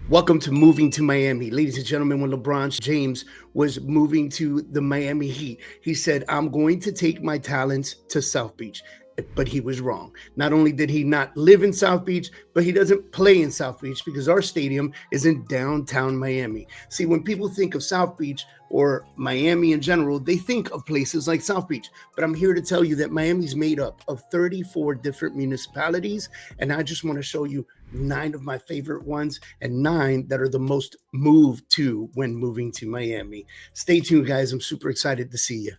Welcome to Moving to Miami. Ladies and gentlemen, when LeBron James was moving to the Miami Heat, he said, I'm going to take my talents to South Beach. But he was wrong. Not only did he not live in South Beach, but he doesn't play in South Beach because our stadium is in downtown Miami. See, when people think of South Beach or Miami in general, they think of places like South Beach. But I'm here to tell you that Miami's made up of 34 different municipalities. And I just want to show you 9 of my favorite ones and 9 that are the most moved to when moving to Miami. Stay tuned, guys. I'm super excited to see you.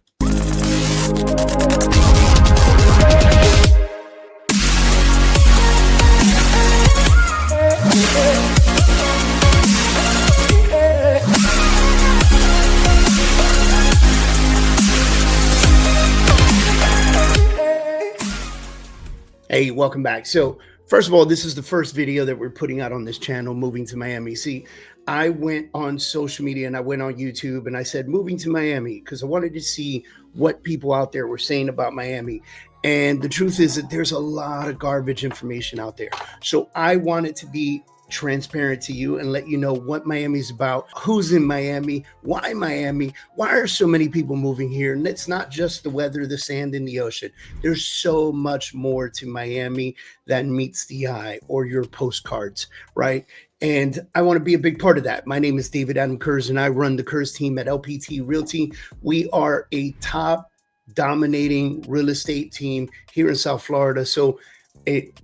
Hey, welcome back. So first of all, this is the first video that we're putting out on this channel, Moving to Miami. See, I went on social media and I went on YouTube and I said, moving to Miami, because I wanted to see what people out there were saying about Miami. And the truth is that there's a lot of garbage information out there. So I wanted to be transparent to you and let you know what Miami's about, who's in Miami, why are so many people moving here. And it's not just the weather, the sand, and the ocean. There's so much more to Miami than meets the eye or your postcards, right? And I want to be a big part of that. My name is David Adam Kurz, and I run the Kurz team at LPT Realty. We are a top dominating real estate team here in South Florida. So it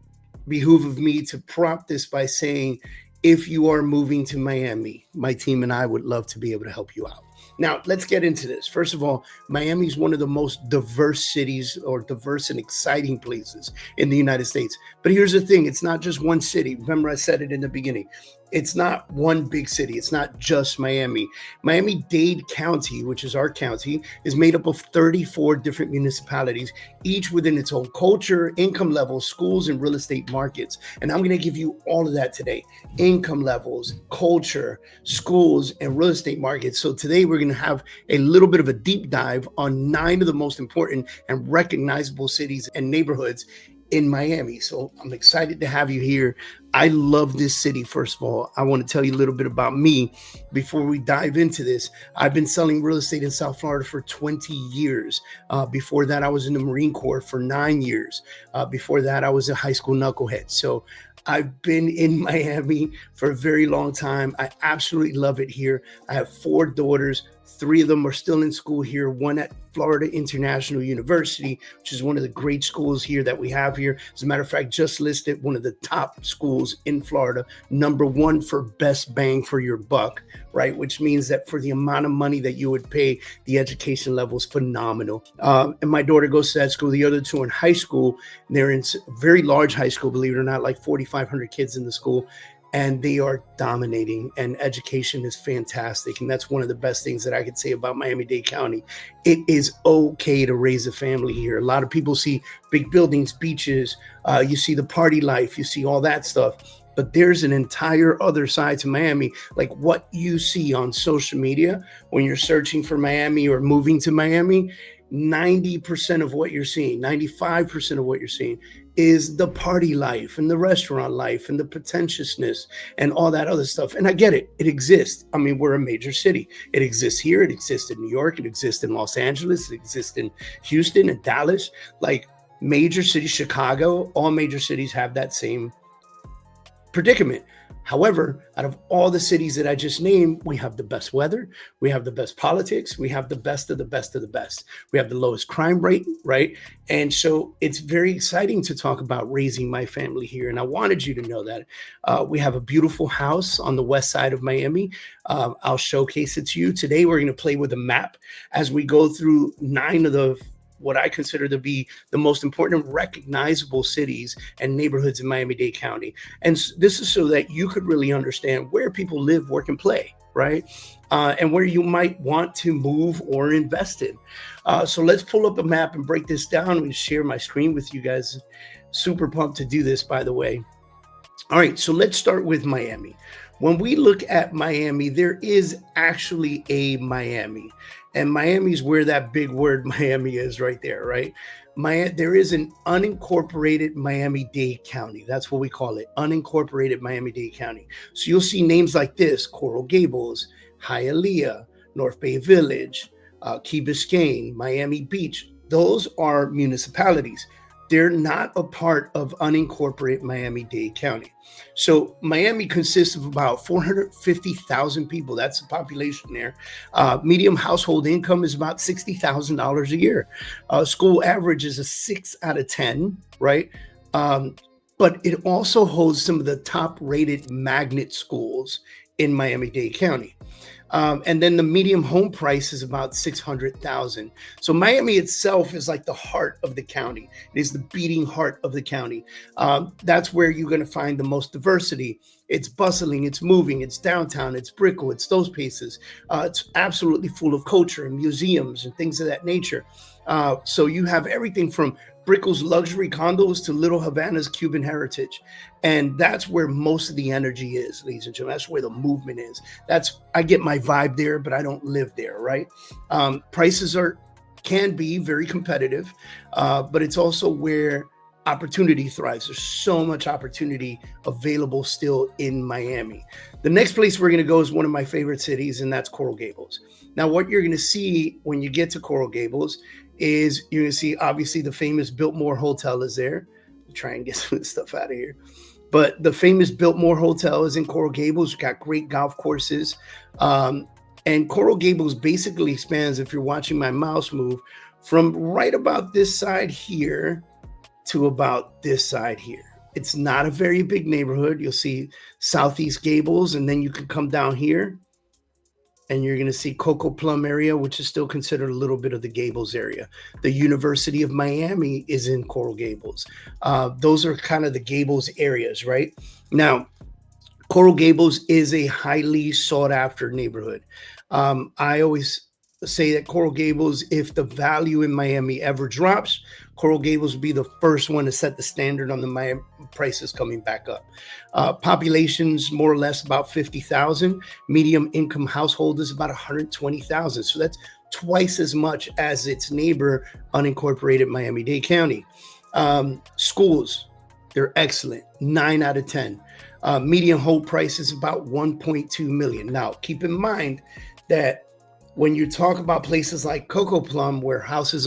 behoove of me to prompt this by saying, if you are moving to Miami, my team and I would love to be able to help you out. Now, let's get into this. First of all, Miami is one of the most diverse cities or diverse and exciting places in the United States. But here's the thing. It's not just one city. Remember, I said it in the beginning. It's not one big city. It's not just Miami. Miami-Dade County, which is our county, is made up of 34 different municipalities, each within its own culture, income levels, schools, and real estate markets. And I'm going to give you all of that today. Income levels, culture, schools, and real estate markets. So today we're going to have a little bit of a deep dive on 9 of the most important and recognizable cities and neighborhoods in Miami. So I'm excited to have you here. I love this city. First of all, I want to tell you a little bit about me before we dive into this. I've been selling real estate in South Florida for 20 years. Before that, I was in the Marine Corps for 9 years. Before that, I was a high school knucklehead. So I've been in Miami for a very long time. I absolutely love it here. I have 4 daughters. 3 of them are still in school here, one at Florida International University, which is one of the great schools here that we have here. As a matter of fact, just listed one of the top schools in Florida, #1 for best bang for your buck, right? Which means that for the amount of money that you would pay, the education level is phenomenal. And my daughter goes to that school. The other 2 are in high school. They're in a very large high school, believe it or not, like 4,500 kids in the school. And they are dominating, and education is fantastic. And that's one of the best things that I could say about Miami-Dade County. It is okay to raise a family here. A lot of people see big buildings, beaches, you see the party life, you see all that stuff. But there's an entire other side to Miami, like what you see on social media when you're searching for Miami or moving to Miami. 90% of what you're seeing, 95% of what you're seeing is the party life and the restaurant life and the pretentiousness and all that other stuff. And I get it. It exists. I mean, we're a major city. It exists here. It exists in New York. It exists in Los Angeles. It exists in Houston and Dallas. Like major cities, Chicago, all major cities have that same predicament. However, out of all the cities that I just named, we have the best weather, we have the best politics, we have the best of the best of the best. We have the lowest crime rate, right? And so it's very exciting to talk about raising my family here. And I wanted you to know that. We have a beautiful house on the west side of Miami. I'll showcase it to you. Today, we're going to play with a map as we go through 9 of the what I consider to be the most important and recognizable cities and neighborhoods in Miami-Dade County. And this is so that you could really understand where people live, work, and play, right? And where you might want to move or invest in. So let's pull up a map and break this down and share my screen with you guys. Super pumped to do this, by the way. All right, so let's start with Miami. When we look at Miami, there is actually a Miami. And Miami is where that big word Miami is right there, right? there is an unincorporated Miami-Dade County. That's what we call it, unincorporated Miami-Dade County. So you'll see names like this: Coral Gables, Hialeah, North Bay Village, Key Biscayne, Miami Beach. Those are municipalities. They're not a part of unincorporated Miami-Dade County. So Miami consists of about 450,000 people. That's the population there. Medium household income is about $60,000 a year. School average is a 6 out of 10, right? But it also holds some of the top rated magnet schools in Miami-Dade County. And then the medium home price is about $600,000. So Miami itself is like the heart of the county. It is the beating heart of the county. That's where you're going to find the most diversity. It's bustling, it's moving, it's downtown, it's Brickell, it's those places. It's absolutely full of culture and museums and things of that nature. So you have everything from Brickell's luxury condos to Little Havana's Cuban heritage. And that's where most of the energy is, ladies and gentlemen. That's where the movement is. I get my vibe there, but I don't live there, right? Prices can be very competitive, but it's also where opportunity thrives. There's so much opportunity available still in Miami. The next place we're going to go is one of my favorite cities, and that's Coral Gables. Now, what you're going to see when you get to Coral Gables is you're going to see, obviously, the famous Biltmore Hotel is there. I'll try and get some of this stuff out of here. But the famous Biltmore Hotel is in Coral Gables. You've got great golf courses. And Coral Gables basically expands, if you're watching my mouse move, from right about this side here to about this side here. It's not a very big neighborhood. You'll see Southeast Gables, and then you can come down here, and you're going to see Cocoa Plum area, which is still considered a little bit of the Gables area. The University of Miami is in Coral Gables. Those are kind of the Gables areas, right? Now, Coral Gables is a highly sought after neighborhood. I always say that Coral Gables, if the value in Miami ever drops, Coral Gables will be the first one to set the standard on the Miami prices coming back up. Population's more or less about 50,000. Medium income household is about 120,000. So that's twice as much as its neighbor, unincorporated Miami-Dade County. Schools, they're excellent, 9 out of 10. Median home price is about 1.2 million. Now, keep in mind that when you talk about places like Cocoa Plum, where houses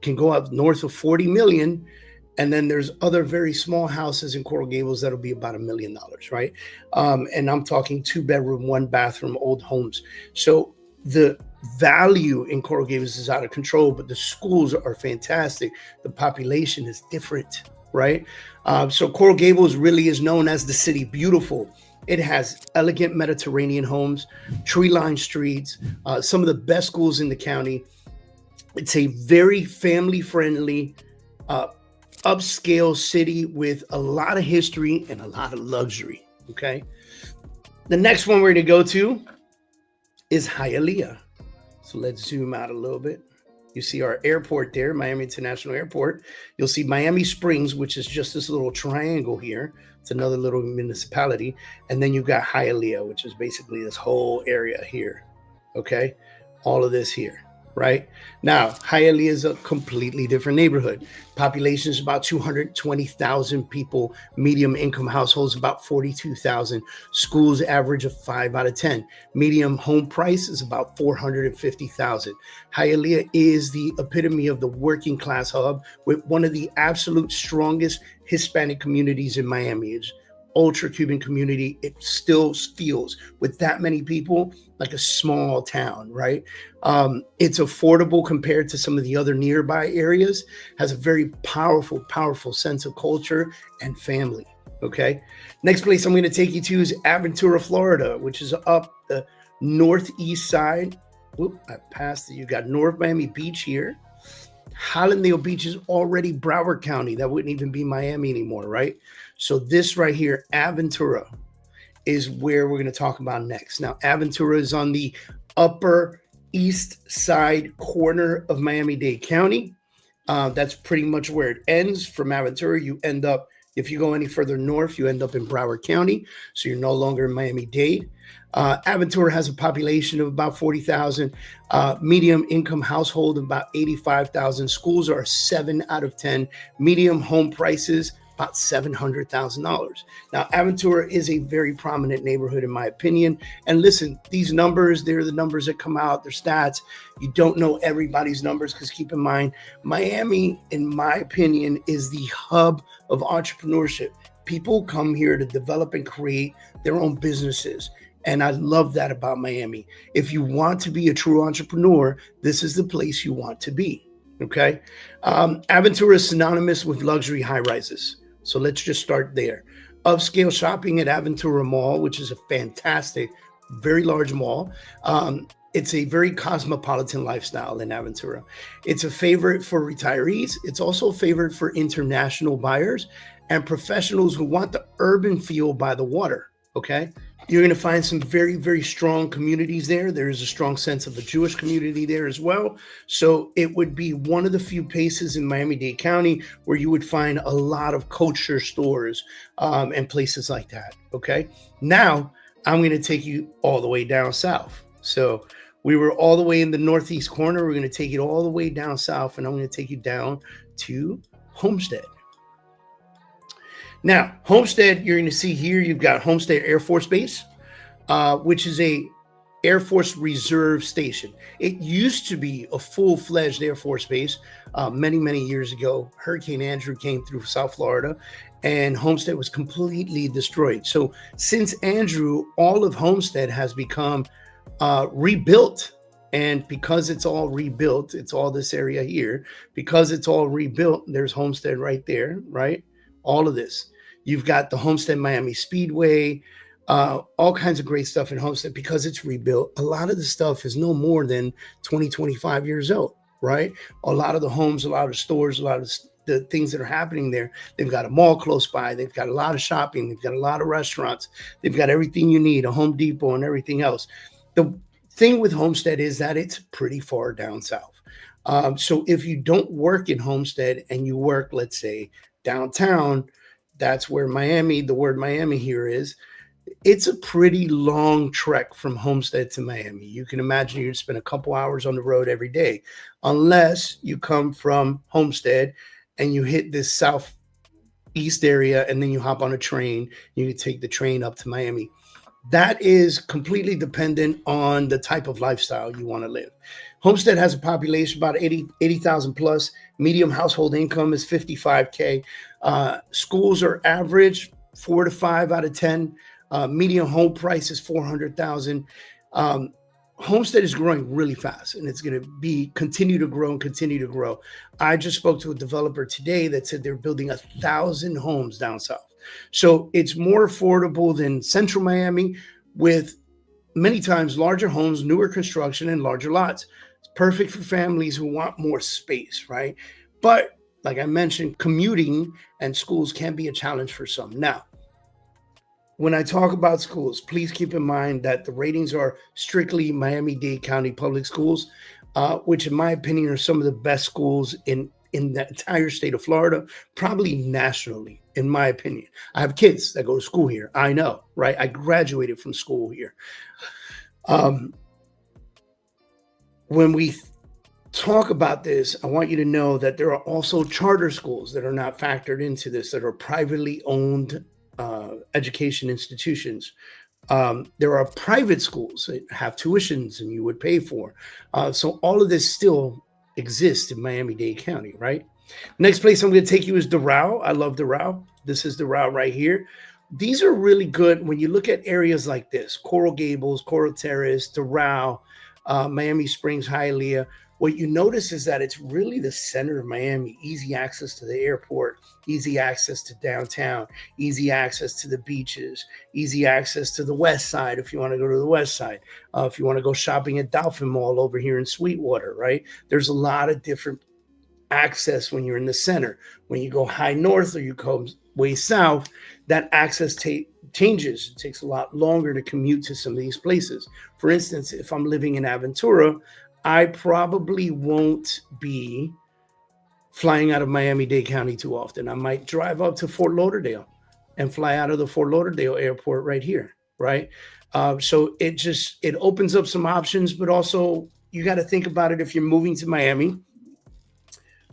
can go up north of 40 million, and then there's other very small houses in Coral Gables that'll be about $1 million, right? And I'm talking 2-bedroom, 1-bathroom, old homes. So the value in Coral Gables is out of control, but the schools are fantastic. The population is different, right? So Coral Gables really is known as the City Beautiful. It has elegant Mediterranean homes, tree-lined streets, some of the best schools in the county. It's a very family-friendly, upscale city with a lot of history and a lot of luxury, okay? The next one we're going to go to is Hialeah. So let's zoom out a little bit. You see our airport there, Miami International Airport. You'll see Miami Springs, which is just this little triangle here. It's another little municipality. And then you've got Hialeah, which is basically this whole area here. Okay? All of this here, right? Now, Hialeah is a completely different neighborhood. Population is about 220,000 people. Medium income households about 42,000. Schools average of 5 out of 10. Medium home price is about 450,000. Hialeah is the epitome of the working class hub with one of the absolute strongest Hispanic communities in Miami. It's ultra Cuban community. It still feels, with that many people, like a small town, right? It's affordable compared to some of the other nearby areas, has a very powerful sense of culture and family, okay? Next place I'm going to take you to is Aventura, Florida, which is up the northeast side. Whoop, I passed it. You got North Miami Beach here. Hallandale Beach is already Broward County. That wouldn't even be Miami anymore, right? So this right here, Aventura, is where we're going to talk about next. Now, Aventura is on the upper east side corner of Miami-Dade County. That's pretty much where it ends. From Aventura, you end up If you go any further north, you end up in Broward County, so you're no longer in Miami-Dade. Aventura has a population of about 40,000, medium income household of about 85,000. Schools are 7 out of 10. Medium home prices, about $700,000. Now, Aventura is a very prominent neighborhood, in my opinion. And listen, these numbers, they're the numbers that come out, they're stats. You don't know everybody's numbers because keep in mind, Miami, in my opinion, is the hub of entrepreneurship. People come here to develop and create their own businesses. And I love that about Miami. If you want to be a true entrepreneur, this is the place you want to be. Okay. Aventura is synonymous with luxury high rises. So let's just start there. Upscale shopping at Aventura Mall, which is a fantastic, very large mall. It's a very cosmopolitan lifestyle in Aventura. It's a favorite for retirees. It's also a favorite for international buyers and professionals who want the urban feel by the water. Okay. You're going to find some very, very strong communities there. There is a strong sense of a Jewish community there as well. So it would be one of the few places in Miami-Dade County where you would find a lot of kosher stores and places like that. Okay. Now I'm going to take you all the way down south. So we were all the way in the northeast corner. We're going to take it all the way down south, and I'm going to take you down to Homestead. Now, Homestead, you're going to see here, you've got Homestead Air Force Base, which is a Air Force Reserve station. It used to be a full-fledged Air Force base many, many years ago. Hurricane Andrew came through South Florida, and Homestead was completely destroyed. So since Andrew, all of Homestead has become rebuilt. And because it's all rebuilt, it's all this area here. Because it's all rebuilt, there's Homestead right there, right? All of this. You've got the Homestead Miami Speedway, all kinds of great stuff in Homestead because it's rebuilt. A lot of the stuff is no more than 20, 25 years old, right? A lot of the homes, a lot of the stores, a lot of the things that are happening there. They've got a mall close by. They've got a lot of shopping. They've got a lot of restaurants. They've got everything you need, a Home Depot and everything else. The thing with Homestead is that it's pretty far down south. So if you don't work in Homestead and you work, let's say, downtown, that's where Miami, the word Miami here is. It's a pretty long trek from Homestead to Miami. You can imagine you'd spend a couple hours on the road every day, unless you come from Homestead and you hit this southeast area and then you hop on a train. You can take the train up to Miami. That is completely dependent on the type of lifestyle you want to live. Homestead has a population about 80,000 plus. Medium household income is 55K. Schools are average 4 to 5 out of 10. Median home price is 400,000. Homestead is growing really fast, and it's going to continue to grow and continue to grow. I just spoke to a developer today that said they're building 1,000 homes down south. So it's more affordable than central Miami, with many times larger homes, newer construction, and larger lots. It's perfect for families who want more space, right? But like I mentioned, commuting and schools can be a challenge for some. Now, when I talk about schools, please keep in mind that the ratings are strictly Miami-Dade County public schools, which in my opinion are some of the best schools in the entire state of Florida, probably nationally, in my opinion. I have kids that go to school here. I know, right? I graduated from school here. When we talk about this, I want you to know that there are also charter schools that are not factored into this, that are privately owned education institutions. There are private schools that have tuitions and you would pay for. So all of this still exists in Miami-Dade County, right? Next place I'm going to take you is Doral. I love Doral. This is Doral right here. These are really good when you look at areas like this: Coral Gables, Coral Terrace, Doral, Miami Springs, Hialeah. What you notice is that it's really the center of Miami. Easy access to the airport, easy access to downtown, easy access to the beaches, easy access to the west side if you want to go to the west side. If you want to go shopping at Dolphin Mall over here in Sweetwater, right? There's a lot of different access when you're in the center. When you go high north or you go way south, that access changes. It takes a lot longer to commute to some of these places. For instance, if I'm living in Aventura, I probably won't be flying out of Miami-Dade County too often. I might drive up to Fort Lauderdale and fly out of the Fort Lauderdale airport right here, right? So it opens up some options, but also you got to think about it. If you're moving to Miami,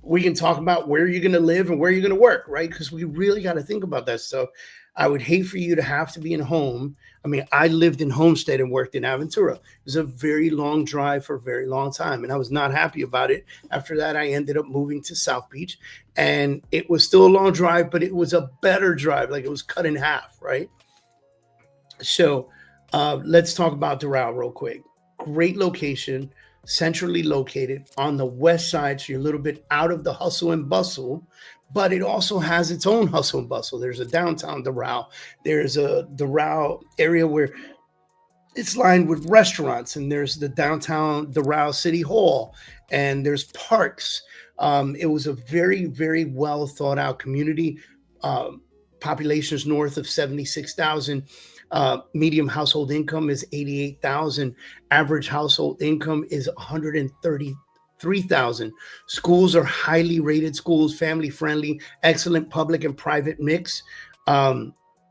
we can talk about where you're going to live and where you're going to work, right? Because we really got to think about that stuff. I would hate for you to have to be in home. I mean, I lived in Homestead and worked in Aventura. It was a very long drive for a very long time, and I was not happy about it. After that, I ended up moving to South Beach, and it was still a long drive, but it was a better drive. Like, it was cut in half, right? So let's talk about Doral real quick. Great location, centrally located on the west side, so you're a little bit out of the hustle and bustle, but it also has its own hustle and bustle. There's a downtown Doral. There's a Doral area where it's lined with restaurants, and there's the downtown Doral City Hall, and there's parks. It was a very, very well thought out community. Populations north of 76,000. Medium household income is 88,000. Average household income is 133,000. Schools are highly rated schools, family friendly, excellent public and private mix.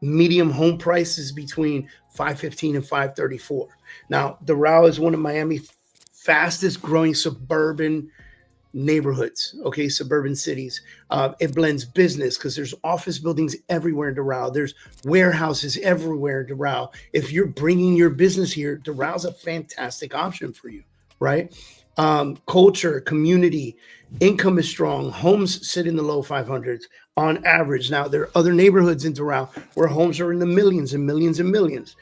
Medium home prices between $515 and $534. Now, Doral is one of Miami's fastest growing suburban neighborhoods, okay, suburban cities. It blends business because there's office buildings everywhere in Doral. There's warehouses everywhere in Doral. If you're bringing your business here, Doral's a fantastic option for you, right? Culture, community, income is strong. Homes sit in the low 500s on average. Now, there are other neighborhoods in Doral where homes are in the millions and millions and millions.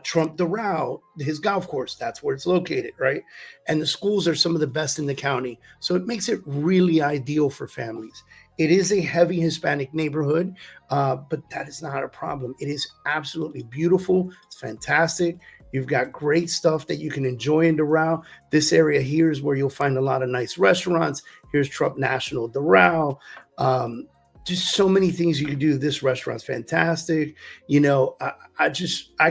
Trump Doral, his golf course, that's where it's located, right? And the schools are some of the best in the county. So it makes it really ideal for families. It is a heavy Hispanic neighborhood, but that is not a problem. It is absolutely beautiful. It's fantastic. You've got great stuff that you can enjoy in Doral. This area here is where you'll find a lot of nice restaurants. Here's Trump National Doral. Just so many things you could do. This restaurant's fantastic. You know, I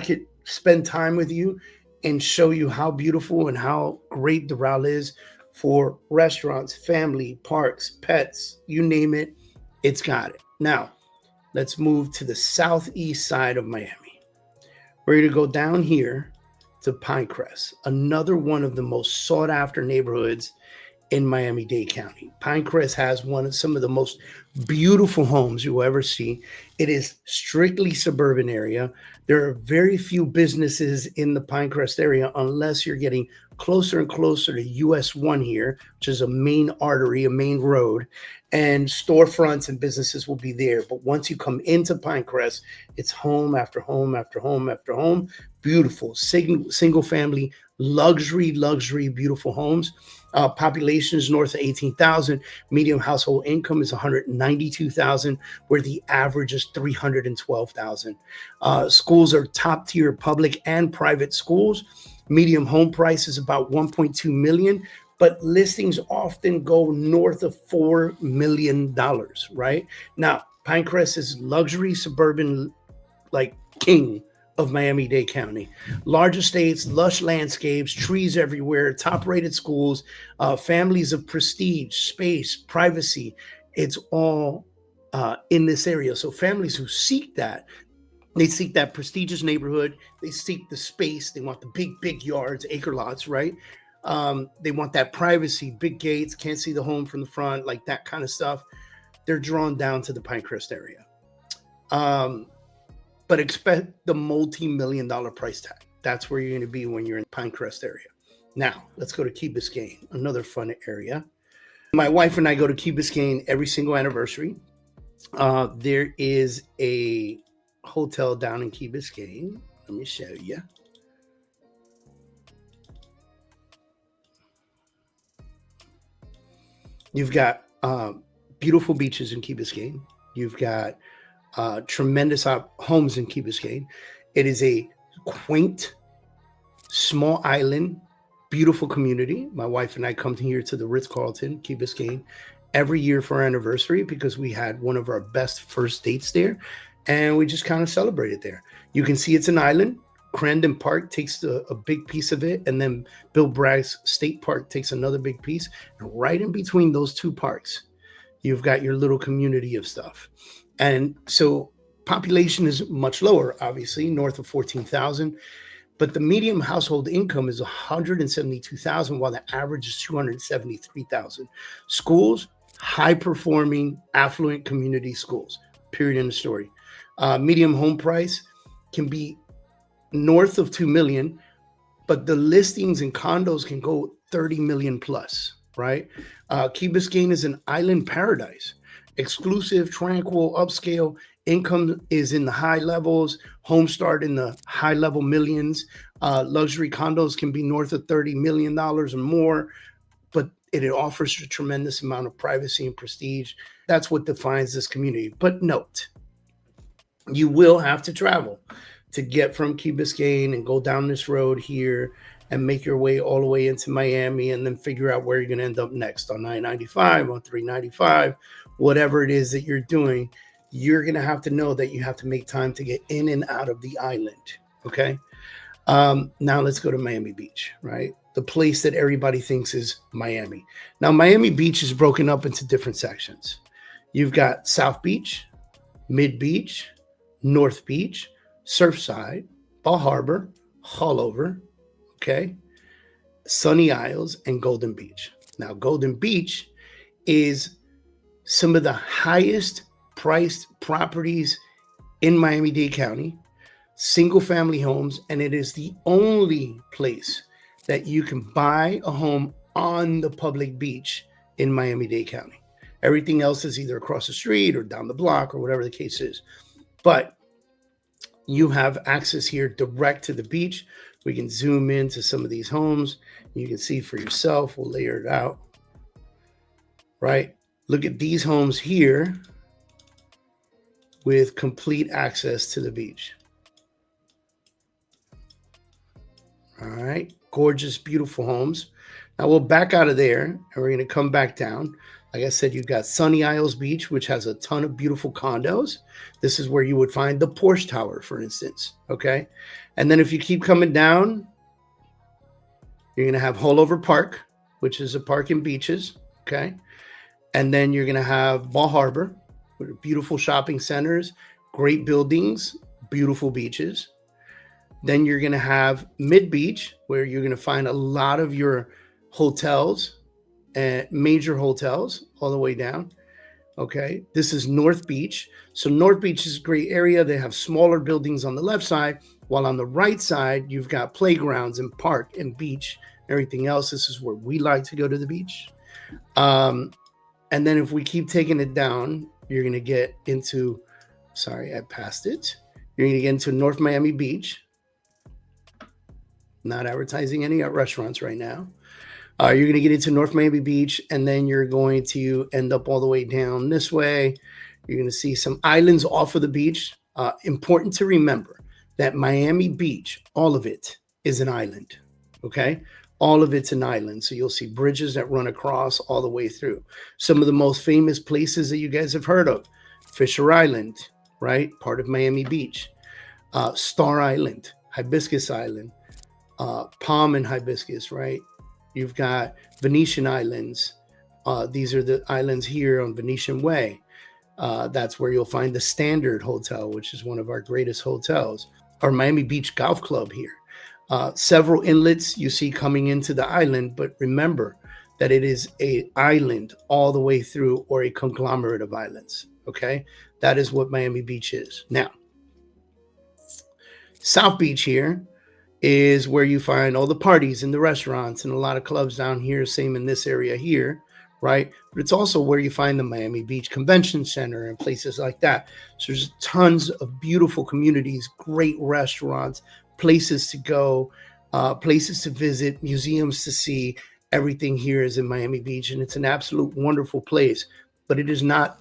could spend time with you and show you how beautiful and how great Doral is for restaurants, family, parks, pets, you name it, it's got it. Now, let's move to the southeast side of Miami. We're going to go down here to Pinecrest, another one of the most sought after neighborhoods in Miami-Dade County. Pinecrest has some of the most beautiful homes you'll ever see. It is strictly suburban area. There are very few businesses in the Pinecrest area unless you're getting closer and closer to US 1 here, which is a main artery, a main road, and storefronts and businesses will be there. But once you come into Pinecrest, it's home after home after home after home. Beautiful, single family, luxury, beautiful homes. Population is north of 18,000. Medium household income is 192,000, where the average is 312,000. Schools are top tier public and private schools. Medium home price is about 1.2 million, but listings often go north of $4 million, right? Now, Pinecrest is luxury suburban, like king of Miami-Dade County. Large estates, lush landscapes, trees everywhere, top-rated schools, families of prestige, space, privacy. It's all in this area. So families who seek that, they seek that prestigious neighborhood. They seek the space. They want the big yards, acre lots, right? They want that privacy, big gates, can't see the home from the front, like that kind of stuff. They're drawn down to the Pinecrest area. But expect the multi-million-dollar price tag. That's where you're going to be when you're in the Pinecrest area. Now, let's go to Key Biscayne, another fun area. My wife and I go to Key Biscayne every single anniversary. There is a hotel down in Key Biscayne. Let me show you. You've got beautiful beaches in Key Biscayne. You've got tremendous homes in Key Biscayne. It is a quaint, small island, beautiful community. My wife and I come here to the Ritz-Carlton, Key Biscayne, every year for our anniversary because we had one of our best first dates there, and we just kind of celebrated there. You can see it's an island. Crandon Park takes a big piece of it, and then Bill Bragg's State Park takes another big piece. And right in between those two parks, you've got your little community of stuff. And so population is much lower, obviously, north of 14,000. But the median household income is 172,000, while the average is 273,000. Schools, high performing, affluent community schools, period in the story. Median home price can be north of 2 million, but the listings and condos can go 30 million plus, right? Key Biscayne is an island paradise, exclusive, tranquil, upscale. Income is in the high levels, home start in the high level millions. Luxury condos can be north of $30 million or more, but it offers a tremendous amount of privacy and prestige. That's what defines this community. But note, you will have to travel to get from Key Biscayne and go down this road here and make your way all the way into Miami, and then figure out where you're going to end up next on 995, on 395, whatever it is that you're doing. You're going to have to know that you have to make time to get in and out of the island. Okay. Now let's go to Miami Beach, right? The place that everybody thinks is Miami. Now, Miami Beach is broken up into different sections. You've got South Beach, Mid Beach, North Beach, Surfside, Bal Harbor, Hullover, okay, Sunny Isles, and Golden Beach. Now, Golden Beach is some of the highest priced properties in Miami-Dade County, single family homes, and it is the only place that you can buy a home on the public beach in Miami-Dade County. Everything else is either across the street or down the block or whatever the case is. But you have access here direct to the beach. We can zoom into some of these homes. You can see for yourself. We'll layer it out, right? Look at these homes here with complete access to the beach. All right, gorgeous, beautiful homes. Now we'll back out of there and we're going to come back down. Like I said, you've got Sunny Isles Beach, which has a ton of beautiful condos. This is where you would find the Porsche Tower, for instance. Okay. And then if you keep coming down, you're going to have Hullover Park, which is a park and beaches. Okay. And then you're going to have Bal Harbor, with beautiful shopping centers, great buildings, beautiful beaches. Then you're going to have Mid Beach, where you're going to find a lot of your hotels, major hotels all the way down. Okay. This is North Beach. So North Beach is a great area. They have smaller buildings on the left side, while on the right side, you've got playgrounds and park and beach, everything else. This is where we like to go to the beach. And then if we keep taking it down, you're going to get into, sorry, I passed it. You're going to get into North Miami Beach. Not advertising any restaurants right now. You're going to get into North Miami Beach, and then you're going to end up all the way down this way. You're going to see some islands off of the beach. Important to remember that Miami Beach, all of it is an island, okay? All of it's an island. So you'll see bridges that run across all the way through. Some of the most famous places that you guys have heard of: Fisher Island, right? Part of Miami Beach. Star Island, Hibiscus Island, Palm and Hibiscus, right? You've got Venetian Islands. These are the islands here on Venetian Way. That's where you'll find the Standard Hotel, which is one of our greatest hotels. Our Miami Beach Golf Club here. Several inlets you see coming into the island, but remember that it is an island all the way through, or a conglomerate of islands, okay? That is what Miami Beach is. Now, South Beach here is where you find all the parties and the restaurants and a lot of clubs down here, same in this area here, right? But it's also where you find the Miami Beach Convention Center and places like that. So there's tons of beautiful communities, great restaurants, places to go, places to visit, museums to see. Everything here is in Miami Beach, and it's an absolute wonderful place. But it is not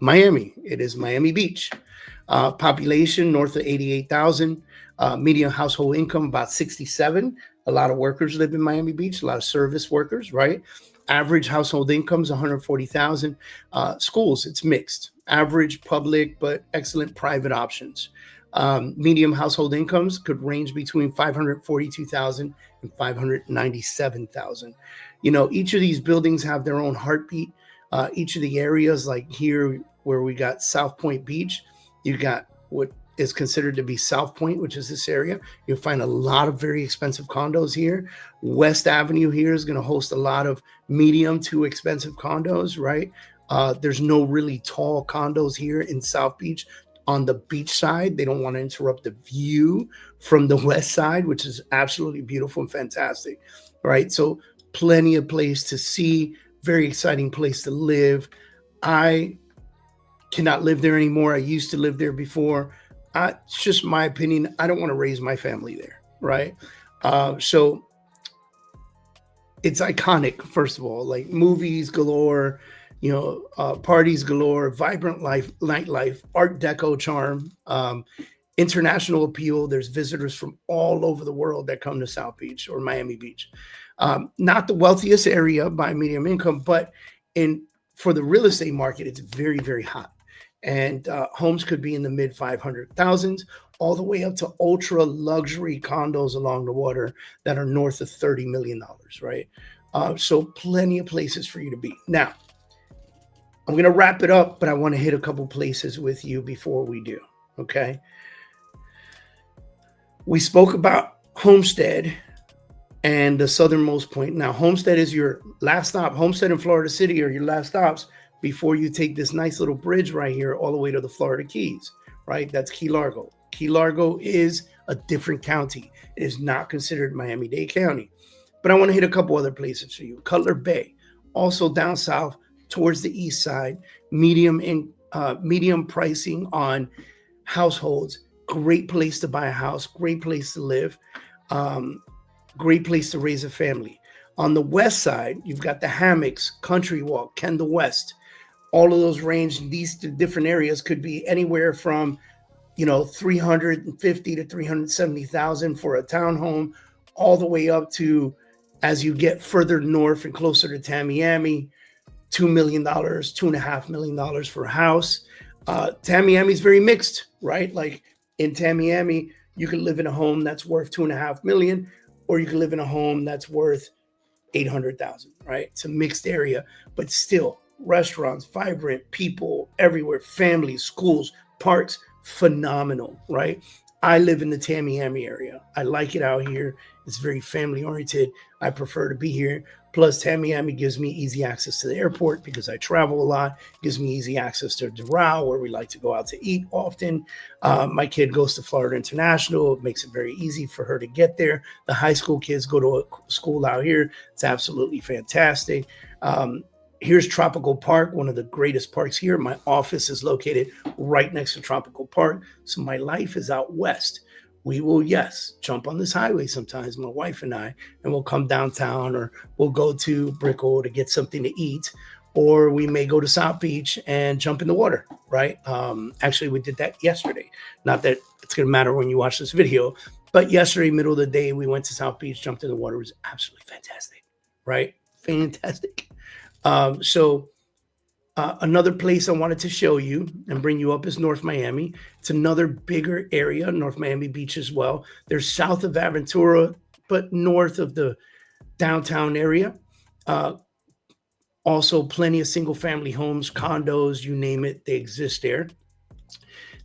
Miami. It is Miami Beach. Population north of 88,000. Median household income about 67. A lot of workers live in Miami Beach, a lot of service workers, right? Average household income is 140,000. Schools, it's mixed. Average public, but excellent private options. Medium household incomes could range between 542,000 and 597,000. You know, each of these buildings have their own heartbeat. Each of the areas, like here where we got South Point Beach, you got what is considered to be South Point, which is this area. You'll find a lot of very expensive condos here. West Avenue here is going to host a lot of medium to expensive condos, right? There's no really tall condos here in South Beach. On the beach side, they don't want to interrupt the view from the west side, which is absolutely beautiful and fantastic, right? So plenty of place to see, very exciting place to live. I cannot live there anymore. I used to live there before. It's just my opinion. I don't want to raise my family there, right? So it's iconic, first of all, like movies galore, parties galore, vibrant nightlife, Art Deco charm, international appeal. There's visitors from all over the world that come to South Beach or Miami Beach. Not the wealthiest area by medium income, but for the real estate market, it's very, very hot. And homes could be in the mid 500,000s, all the way up to ultra luxury condos along the water that are north of $30 million, right? So plenty of places for you to be. Now, I'm going to wrap it up, but I want to hit a couple places with you before we do, okay? We spoke about Homestead and the southernmost point. Now, Homestead is your last stop. Homestead and Florida City are your last stops before you take this nice little bridge right here all the way to the Florida Keys, right? That's Key Largo. Key Largo is a different county. It is not considered Miami-Dade County. But I want to hit a couple other places for you. Cutler Bay, also down south towards the east side, medium pricing on households. Great place to buy a house, great place to live, great place to raise a family. On the west side, you've got the Hammocks, Country Walk, Kendall West. All of those range, these different areas could be anywhere from, 350 to 370,000 for a townhome, all the way up to, as you get further north and closer to Tamiami, $2 million, $2.5 million for a house. Tamiami is very mixed, right? Like in Tamiami, you can live in a home that's worth $2.5 million, or you can live in a home that's worth $800,000, right? It's a mixed area, but still restaurants, vibrant people everywhere, families, schools, parks, phenomenal, right? I live in the Tamiami area. I like it out here. It's very family oriented. I prefer to be here. Plus, Tamiami gives me easy access to the airport because I travel a lot. Gives me easy access to Doral, where we like to go out to eat often. My kid goes to Florida International. It makes it very easy for her to get there. The high school kids go to a school out here. It's absolutely fantastic. Here's Tropical Park, one of the greatest parks here. My office is located right next to Tropical Park. So my life is out west. We will, yes, jump on this highway sometimes, my wife and I, and we'll come downtown, or we'll go to Brickell to get something to eat, or we may go to South Beach and jump in the water, right? Actually, we did that yesterday. Not that it's going to matter when you watch this video, but yesterday, middle of the day, we went to South Beach, jumped in the water. It was absolutely fantastic, right? Fantastic. Another place I wanted to show you and bring you up is North Miami. It's another bigger area, North Miami Beach as well. They're south of Aventura, but north of the downtown area. Also, plenty of single family homes, condos, you name it, they exist there.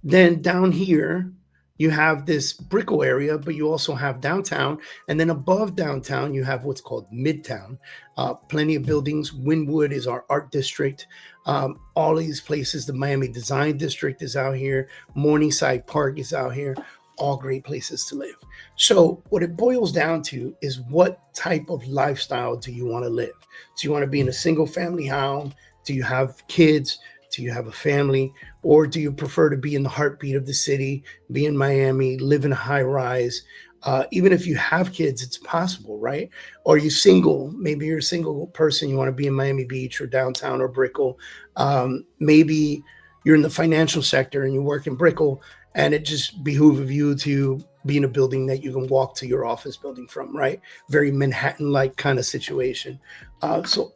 Then down here, you have this Brickell area, but you also have downtown. And then above downtown, you have what's called Midtown. Plenty of buildings. Wynwood is our art district. All of these places, the Miami Design District is out here. Morningside Park is out here. All great places to live. So what it boils down to is, what type of lifestyle do you want to live? Do you want to be in a single family home? Do you have kids? Do you have a family? Or do you prefer to be in the heartbeat of the city, be in Miami, live in a high rise? Even if you have kids, it's possible, right? Or are you single? Maybe you're a single person. You want to be in Miami Beach or downtown or Brickell. Maybe you're in the financial sector and you work in Brickell, and it just behooves you to be in a building that you can walk to your office building from, right? Very Manhattan-like kind of situation. So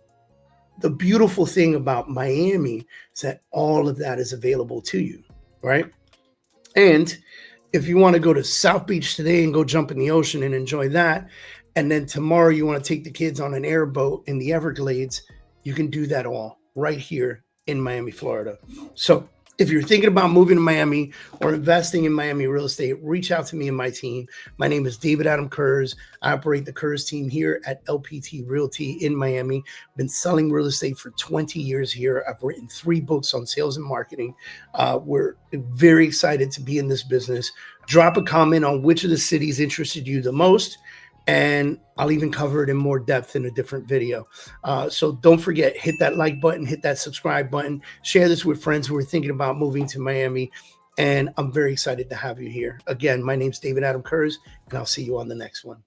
the beautiful thing about Miami is that all of that is available to you, right? And if you want to go to South Beach today and go jump in the ocean and enjoy that, and then tomorrow you want to take the kids on an airboat in the Everglades, you can do that all right here in Miami, Florida. So if you're thinking about moving to Miami or investing in Miami real estate, reach out to me and my team. My name is David Adam Kurz. I operate the Kurz team here at LPT Realty in Miami. I've been selling real estate for 20 years here. I've written 3 books on sales and marketing. We're very excited to be in this business. Drop a comment on which of the cities interested you the most, and I'll even cover it in more depth in a different video. So don't forget, hit that like button, hit that subscribe button, share this with friends who are thinking about moving to Miami. And I'm very excited to have you here. Again, my name's David Adam Kurz, and I'll see you on the next one.